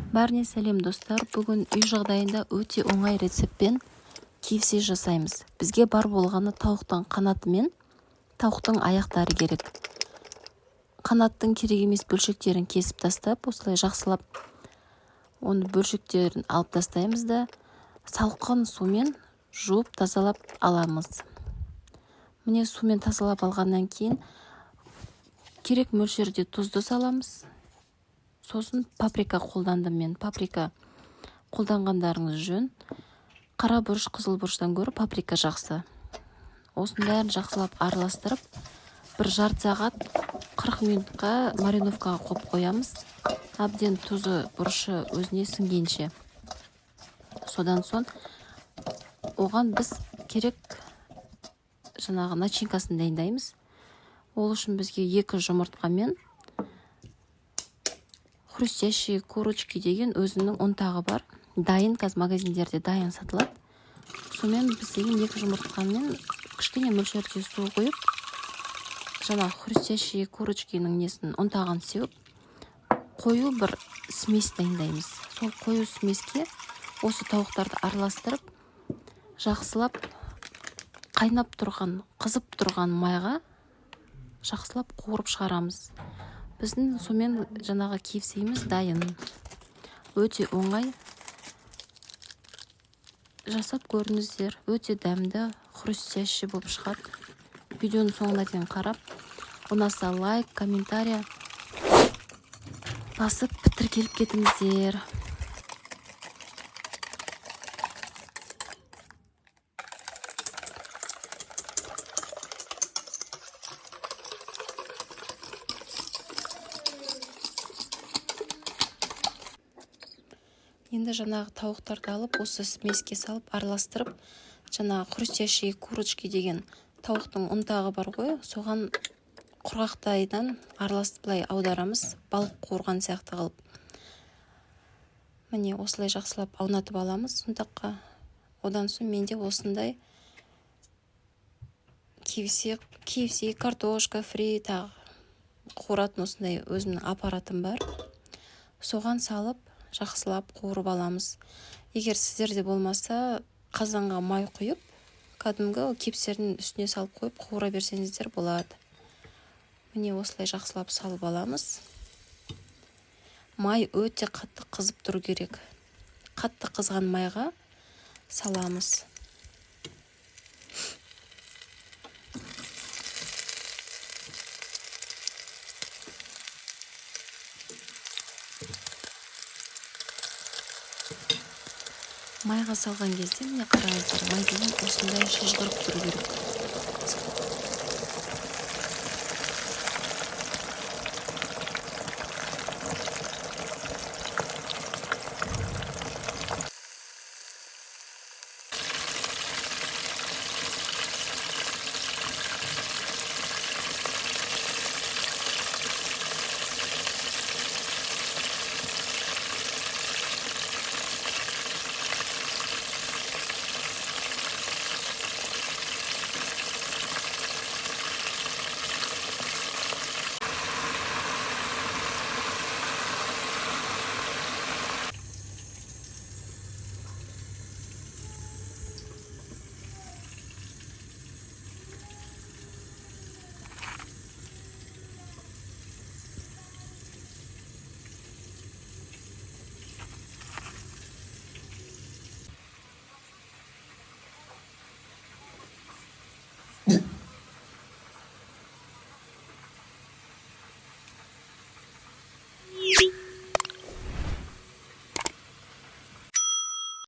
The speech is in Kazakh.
Бәріне сәлем достар. Бүгін үй жағдайында өте оңай рецептпен KFC жасаймыз. Бізге бар болғаны тауықтың қанаты мен тауықтың аяқтары керек. Қанаттың керек емес бөлшектерін кесіп тастап, осылай жақсылап оны бөлшектерін алып тастаймыз да салқын сумен жуып тазалап аламыз. Міне сумен тазалап алғаннан кейін керек мөлшерде тұзды саламыз. Сосын паприка қолдандым мен. Паприка қолданғандарыңыз жөн. Қара бұрыш, қызыл бұрыштан гөрі паприка жақсы. Осының бәрін жақсылап араластырып, бір жарты сағат 40 минутқа мариновкаға қойып қоямыз. Әбден тұзы, бұрышы өзіне сіңгенше. Содан соң оған біз керек жаңағы начинкасын дайындаймыз. Ол үшін бізге 2 жұмыртқа мен хрустящие курочки деген өзінің ұнтағы бар. Дайын, қазір магазиндерде дайын сатылады. Сонымен біз деген 2 жұмыртқамен кішкене мөлшерде су қойып, жаңағы хрустящие курочкиның несін ұнтағын сеуіп, қою бір смесь дайындаймыз. Сол қою смеске осы тауықтарды араластырып, жақсылап қайнап тұрған, қызып тұрған майға жақсылап қуырып шығарамыз. Біздің сонымен жаңағы KFC-міз дайын. Өте оңай. Жасап көріңіздер. Өте дәмді, хрустящий болып шығады. Видеоның соңына дейін қарап, ұнаса лайк, комментария басып бітіркеліп кетіңіздер. Енді жаңағы тауықтарды алып, осы смеске салып, араластырып, жаңағы хрустящие курочки деген тауықтың ұнтағы бар ғой, соған құрғақтайдан араластырып былай аударамыз, балық қуырған сияқты қылып. Міне осылай жақсылап аунатып аламыз ұнтаққа. Одан соң менде осындай KFC, картошка, фри, тағы қуыратын осындай өзімнің аппаратым бар. Соған салып жақсылап қуырып аламыз. Егер сіздерде болмаса, қазанға май құйып, кәдімгі кепсердің үстіне салып қойып, қуыра берсеңіздер болады. Міне осылай жақсылап салып аламыз. Май өте қатты қызып тұру керек. Қатты қызған майға саламыз. Майға салған кезде, міне қараңыздар, май деген осындай шыжғырып тұру керек.